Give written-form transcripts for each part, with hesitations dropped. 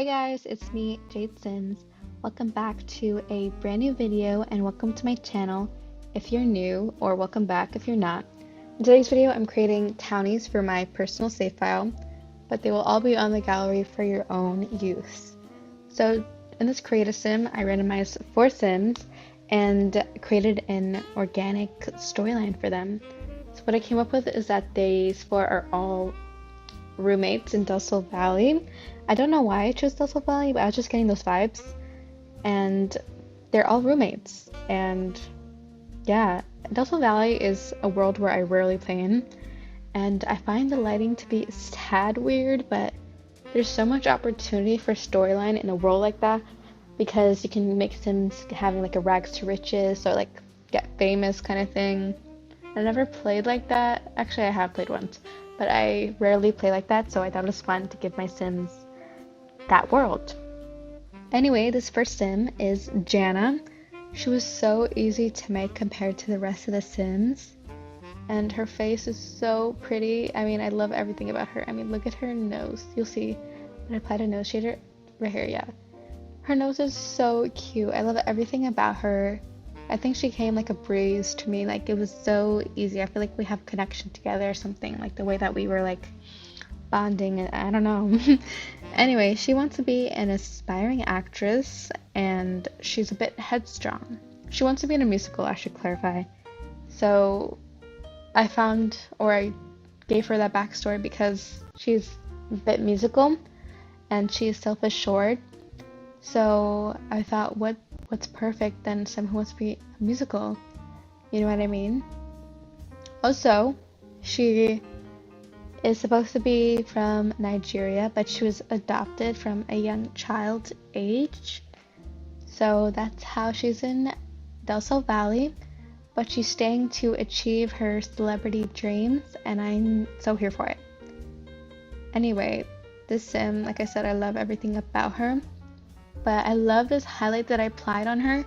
Hey guys, it's me, Jade Sims. Welcome back to a brand new video and welcome to my channel if you're new, or welcome back if you're not. In today's video, I'm creating townies for my personal save file, but they will all be on the gallery for your own use. So in this create a sim, I randomized 4 sims and created an organic storyline for them. So what I came up with is that these 4 are all roommates in Delsol Valley. I don't know why I chose Delsol Valley, but I was just getting those vibes. And they're all roommates. And yeah, Delsol Valley is a world where I rarely play in. And I find the lighting to be a tad weird, but there's so much opportunity for storyline in a world like that because you can make Sims having like a rags to riches or like get famous kind of thing. I never played like that. Actually, I have played once, but I rarely play like that, so I thought it was fun to give my Sims that world. Anyway, this first sim is Jana. She was so easy to make compared to the rest of the Sims, and her face is so pretty. I mean, I love everything about her. I mean, look at her nose. You'll see when I applied a nose shader right here, yeah. Her nose is so cute. I love everything about her. I think she came like a breeze to me. Like, it was so easy. I feel like we have connection together or something, like the way that we were like bonding, and I don't know. Anyway, she wants to be an aspiring actress and she's a bit headstrong. She wants to be in a musical, I should clarify. So I gave her that backstory because she's a bit musical and she's self-assured. So I thought, what's perfect than someone who wants to be a musical? You know what I mean? Also, she is supposed to be from Nigeria, but she was adopted from a young child's age. So that's how she's in Delsol Valley, but she's staying to achieve her celebrity dreams, and I'm so here for it. Anyway, this sim, like I said, I love everything about her, but I love this highlight that I applied on her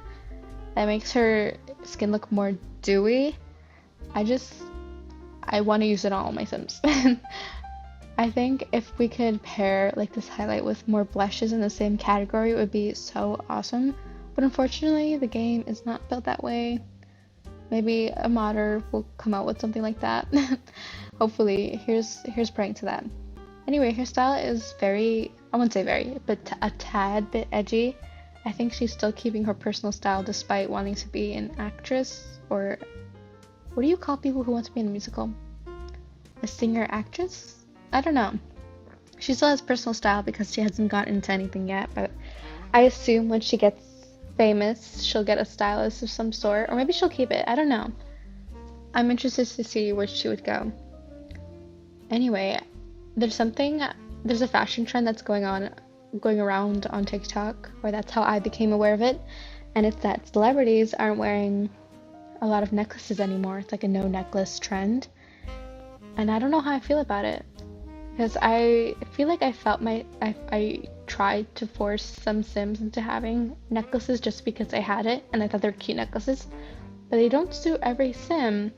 that makes her skin look more dewy. I want to use it on all my Sims. I think if we could pair like this highlight with more blushes in the same category, it would be so awesome. But unfortunately, the game is not built that way. Maybe a modder will come out with something like that. Hopefully, here's praying to that. Anyway, her style is very, I wouldn't say very, but a tad bit edgy. I think she's still keeping her personal style despite wanting to be an actress, or what do you call people who want to be in a musical? A singer actress? I don't know. She still has personal style because she hasn't gotten into anything yet, but I assume when she gets famous, she'll get a stylist of some sort, or maybe she'll keep it. I don't know. I'm interested to see where she would go. Anyway, there's a fashion trend that's going around on TikTok, or that's how I became aware of it, and it's that celebrities aren't wearing a lot of necklaces anymore. It's like a no necklace trend, and I don't know how I feel about it because I feel like I tried to force some Sims into having necklaces just because I had it and I thought they were cute necklaces, but they don't suit every Sim.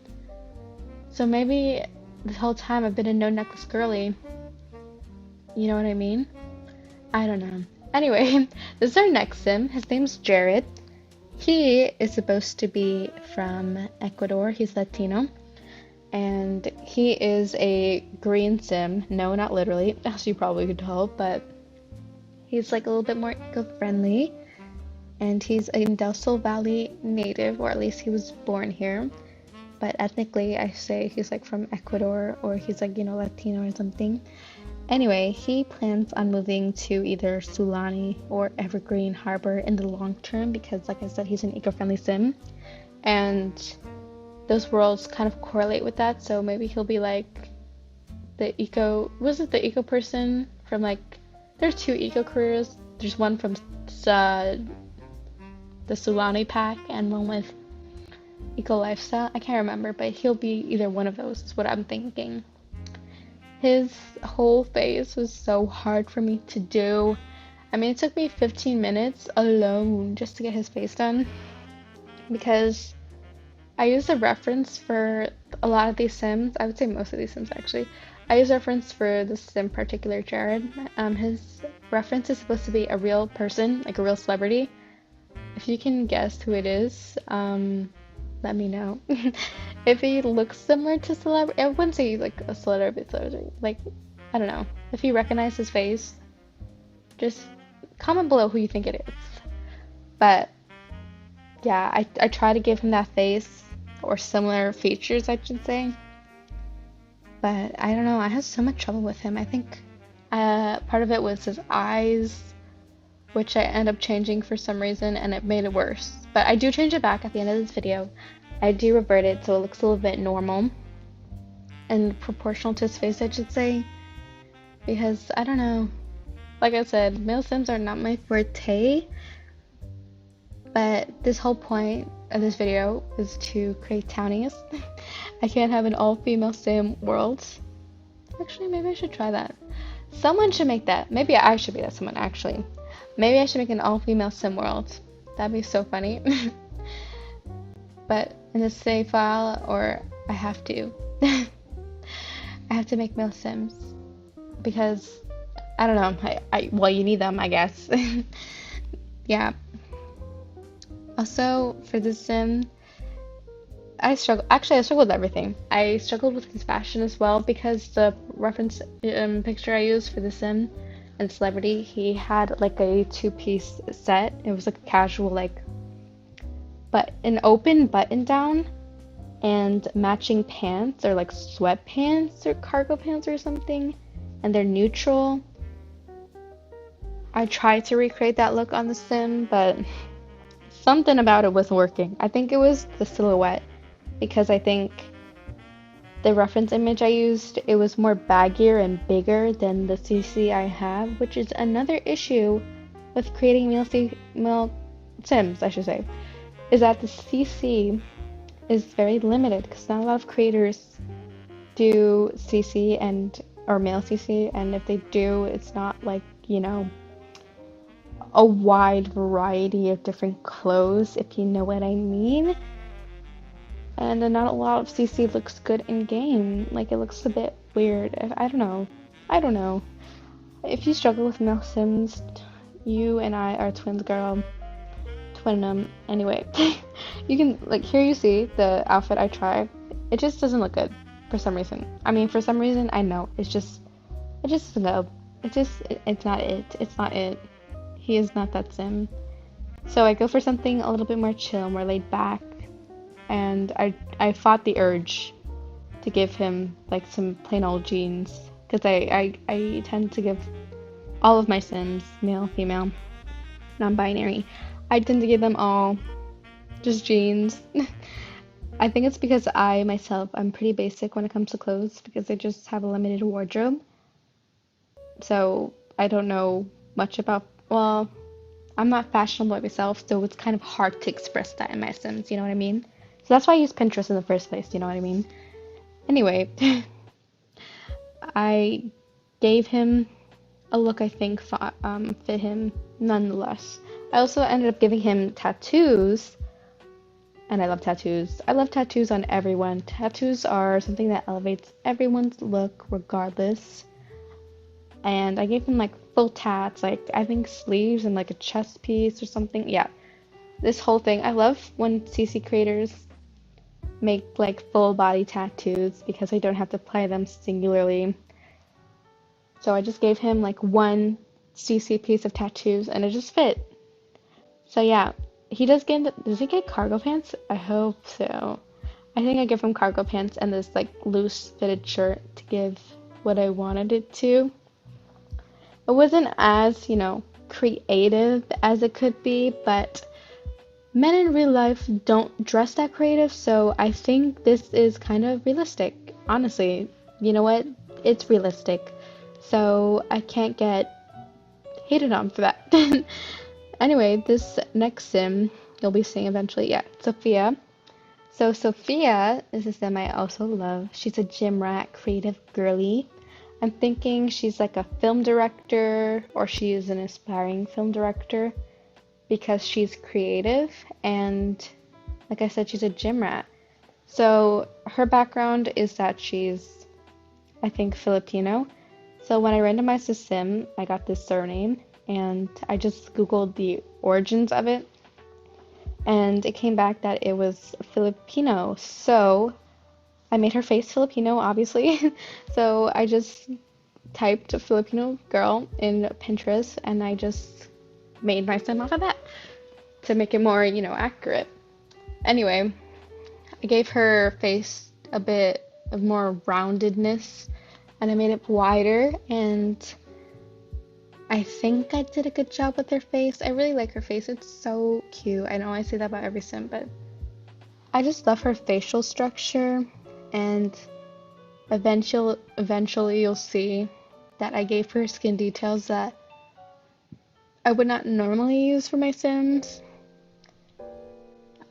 So maybe this whole time I've been a no necklace girly. You know what I mean? I don't know. Anyway, this is our next Sim. His name's Jared. He is supposed to be from Ecuador. He's Latino. And he is a green Sim. No, not literally, as you probably could tell, but he's like a little bit more eco-friendly. And he's a Delsol Valley native, or at least he was born here. But ethnically, I say he's like from Ecuador, or he's like, Latino or something. Anyway, he plans on moving to either Sulani or Evergreen Harbor in the long term because, like I said, he's an eco-friendly Sim. And those worlds kind of correlate with that, so maybe he'll be like the eco person from like, there's 2 eco careers. There's one from the Sulani pack and one with eco lifestyle. I can't remember, but he'll be either one of those is what I'm thinking. His whole face was so hard for me to do. I mean, it took me 15 minutes alone just to get his face done because I use a reference for a lot of these Sims. I would say most of these Sims actually. I use reference for this in particular, Jared. His reference is supposed to be a real person, like a real celebrity. If you can guess who it is, let me know. If he looks similar to celebrity, I wouldn't say like a celebrity, like, I don't know. If you recognize his face, just comment below who you think it is. But yeah, I try to give him that face or similar features, I should say. But I don't know, I had so much trouble with him. I think part of it was his eyes, which I end up changing for some reason, and it made it worse. But I do change it back at the end of this video. I do revert it so it looks a little bit normal and proportional to his face, I should say. Because, I don't know, like I said, male sims are not my forte. But this whole point of this video is to create townies. I can't have an all-female sim world. Actually, maybe I should try that. Someone should make that. Maybe I should be that someone, actually. Maybe I should make an all-female sim world. That'd be so funny. But in the save file, or I have to. I have to make male sims. Because, I don't know. Well, you need them, I guess. Yeah. Also, for this sim, I struggled with everything. I struggled with his fashion as well because the reference picture I used for the sim and celebrity, he had like a two-piece set. It was like a casual, like, but an open button down and matching pants, or like sweatpants or cargo pants or something, and they're neutral. I tried to recreate that look on the sim, but something about it wasn't working. I think it was the silhouette, because I think the reference image I used, it was more baggier and bigger than the CC I have, which is another issue with creating male sims, I should say, is that the CC is very limited because not a lot of creators do CC or male CC, and if they do, it's not like, you know, a wide variety of different clothes, if you know what I mean. And not a lot of CC looks good in game. Like, it looks a bit weird. I don't know. If you struggle with male sims, you and I are twins, girl. Twin them. Anyway, you can, like, here you see the outfit I tried. It just doesn't look good for some reason. I mean, for some reason, I know. It just doesn't go. It's not it. It's not it. He is not that sim. So I go for something a little bit more chill, more laid back. And I fought the urge to give him like some plain old jeans, because I tend to give all of my sims, male, female, non-binary, I tend to give them all just jeans. I think it's because I myself, I'm pretty basic when it comes to clothes, because I just have a limited wardrobe. So I don't know much about, well, I'm not fashionable myself, so it's kind of hard to express that in my sims, you know what I mean? So that's why I use Pinterest in the first place, you know what I mean? Anyway, I gave him a look I think fit him nonetheless. I also ended up giving him tattoos, and I love tattoos. I love tattoos on everyone. Tattoos are something that elevates everyone's look regardless. And I gave him like full tats, like I think sleeves and like a chest piece or something. Yeah, this whole thing. I love when CC creators make like full body tattoos because I don't have to apply them singularly. So I just gave him like one CC piece of tattoos and it just fit. So yeah, does he get cargo pants? I hope so. I think I give him cargo pants and this like loose fitted shirt to give what I wanted it to. It wasn't as, you know, creative as it could be, but men in real life don't dress that creative, so I think this is kind of realistic. Honestly, you know what? It's realistic. So I can't get hated on for that. Anyway, this next sim you'll be seeing eventually, yeah, Sophia. So Sophia is a sim I also love. She's a gym rat, creative girly. I'm thinking she's like a film director, or she is an aspiring film director, because she's creative and like I said, she's a gym rat. So her background is that she's, I think, Filipino. So when I randomized the sim, I got this surname, and I just googled the origins of it, and it came back that it was Filipino. So I made her face Filipino, obviously. So I just typed Filipino girl in Pinterest, and I just made my sim off of that to make it more, accurate. Anyway, I gave her face a bit of more roundedness, and I made it wider, and I think I did a good job with her face. I really like her face. It's so cute. I know I say that about every sim, but I just love her facial structure, and eventually you'll see that I gave her skin details that I would not normally use for my sims.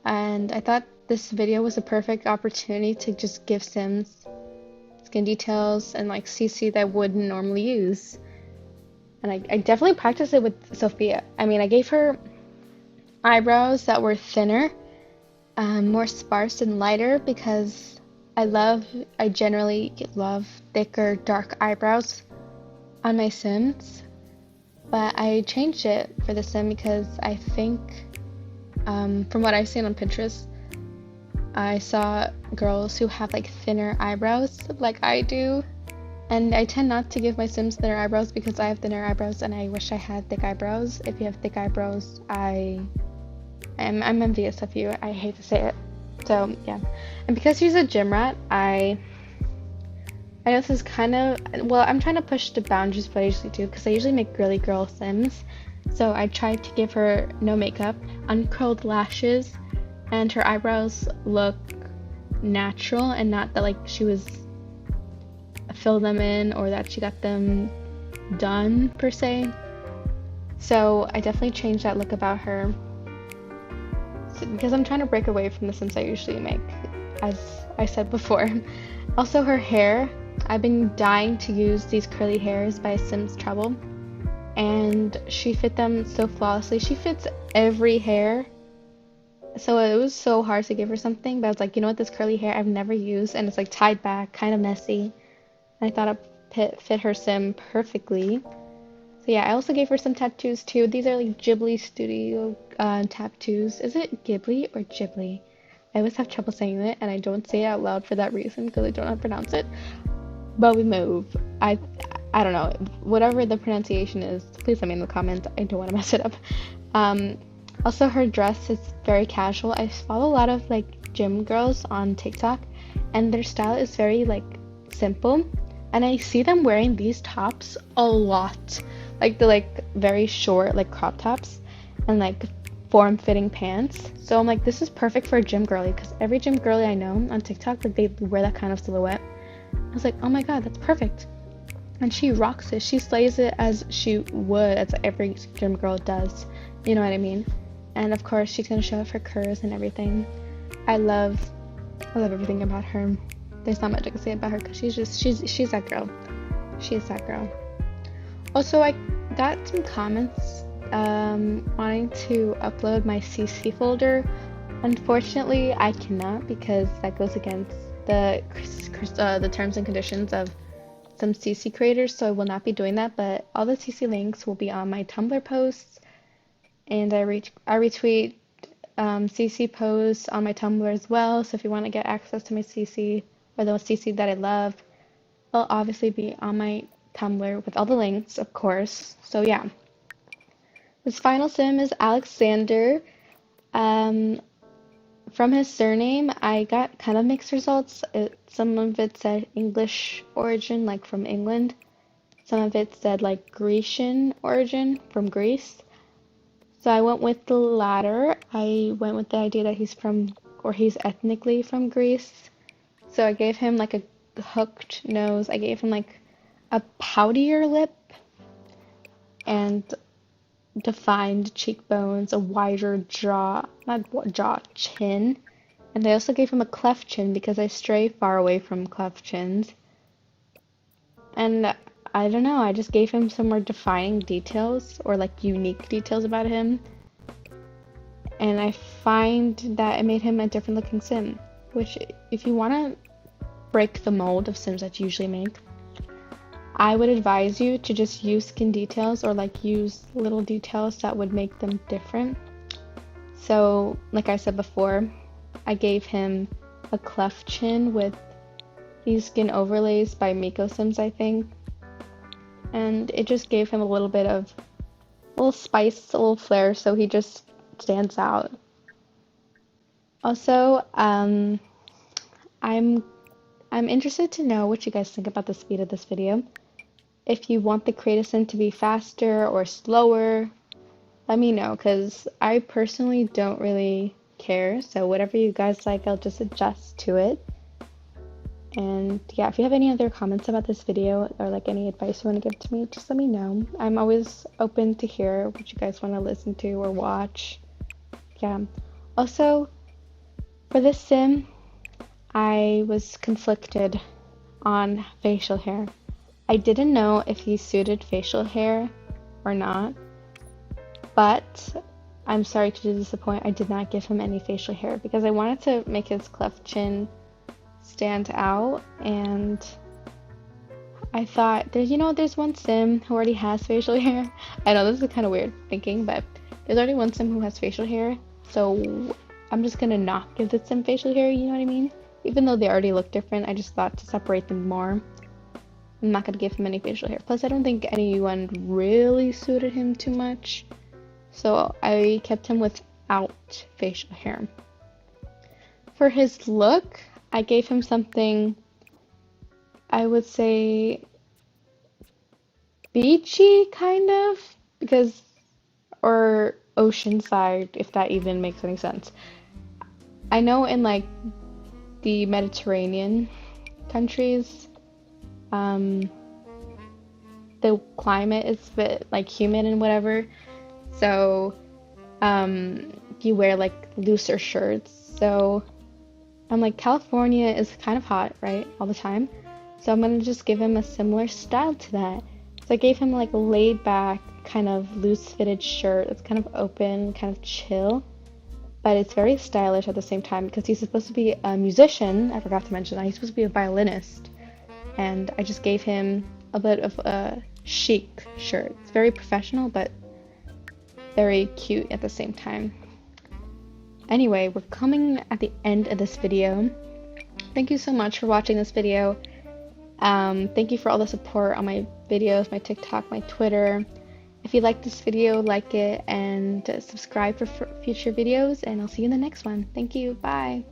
And I thought this video was a perfect opportunity to just give sims skin details and like CC that I wouldn't normally use. And I definitely practiced it with Sophia. I mean, I gave her eyebrows that were thinner, more sparse and lighter, because I generally love thicker, dark eyebrows on my sims. But I changed it for the sim because I think, from what I've seen on Pinterest, I saw girls who have like thinner eyebrows like I do. And I tend not to give my sims thinner eyebrows because I have thinner eyebrows and I wish I had thick eyebrows. If you have thick eyebrows, I'm envious of you. I hate to say it. So yeah. And because she's a gym rat, I know this is kind of, well, I'm trying to push the boundaries of what I usually do because I usually make girly girl sims. So I tried to give her no makeup, uncurled lashes, and her eyebrows look natural and not that like she was fill them in or that she got them done per se. So I definitely changed that look about her because I'm trying to break away from the sims I usually make, as I said before. Also her hair, I've been dying to use these curly hairs by Sims Trouble, and she fit them so flawlessly. She fits every hair. So it was so hard to give her something, but I was like, you know what, this curly hair I've never used, and it's like tied back, kind of messy. I thought it fit her sim perfectly. So yeah, I also gave her some tattoos too. These are like Ghibli Studio tattoos. Is it Ghibli or Ghibli? I always have trouble saying it, and I don't say it out loud for that reason because I don't know how to pronounce it. But we move. I don't know. Whatever the pronunciation is, please let me in the comments. I don't want to mess it up. Also, her dress is very casual. I follow a lot of like gym girls on TikTok, and their style is very like simple. And I see them wearing these tops a lot, like the like very short like crop tops and like form-fitting pants. So I'm like, this is perfect for a gym girly because every gym girly I know on TikTok, like they wear that kind of silhouette. I was like, oh my god, that's perfect. And she rocks it. She slays it as she would, as every gym girl does. You know what I mean? And of course, she's gonna show off her curves and everything. I love everything about her. There's not much I can say about her because she's that girl. She's that girl. Also, I got some comments wanting to upload my CC folder. Unfortunately, I cannot because that goes against the terms and conditions of some CC creators, so I will not be doing that. But all the CC links will be on my Tumblr posts, and I retweet CC posts on my Tumblr as well. So if you want to get access to my CC or those CC that I love, it'll obviously be on my Tumblr with all the links, of course. So yeah, this final sim is Alexander. From his surname, I got kind of mixed results. Some of it said English origin, like from England. Some of it said like Grecian origin, from Greece. So I went with the latter. I went with the idea that he's ethnically from Greece. So I gave him like a hooked nose. I gave him like a poutier lip and defined cheekbones, a wider chin. And I also gave him a cleft chin because I stray far away from cleft chins. And I don't know, I just gave him some more defining details or like unique details about him. And I find that it made him a different looking sim, which if you want to break the mold of sims that you usually make, I would advise you to just use skin details or like use little details that would make them different. So, like I said before, I gave him a cleft chin with these skin overlays by Miko Sims, I think. And it just gave him a little bit of a little spice, a little flair, so he just stands out. Also, I'm I'm interested to know what you guys think about the speed of this video. If you want the creative sim to be faster or slower, let me know, because I personally don't really care. So whatever you guys like, I'll just adjust to it. And yeah, if you have any other comments about this video or like any advice you want to give to me, just let me know. I'm always open to hear what you guys want to listen to or watch. Yeah. Also, for this sim, I was conflicted on facial hair. I didn't know if he suited facial hair or not, but I'm sorry to disappoint, I did not give him any facial hair because I wanted to make his cleft chin stand out, and I thought there's one sim who already has facial hair. I know this is kind of weird thinking, but there's already one sim who has facial hair, so I'm just gonna not give this sim facial hair, you know what I mean? Even though they already look different, I just thought to separate them more. I'm not gonna give him any facial hair. Plus, I don't think anyone really suited him too much, so I kept him without facial hair. For his look, I gave him something, I would say, beachy, kind of, or oceanside, if that even makes any sense. I know in like the Mediterranean countries, the climate is a bit like humid and whatever, so you wear like looser shirts. So I'm like, California is kind of hot, right, all the time. So I'm gonna just give him a similar style to that. So I gave him like a laid back, kind of loose fitted shirt that's kind of open, kind of chill, but it's very stylish at the same time because he's supposed to be a musician. I forgot to mention that he's supposed to be a violinist, and I just gave him a bit of a chic shirt. It's very professional, but very cute at the same time. Anyway, we're coming at the end of this video. Thank you so much for watching this video. Thank you for all the support on my videos, my TikTok, my Twitter. If you like this video, like it and subscribe for future videos, and I'll see you in the next one. Thank you. Bye.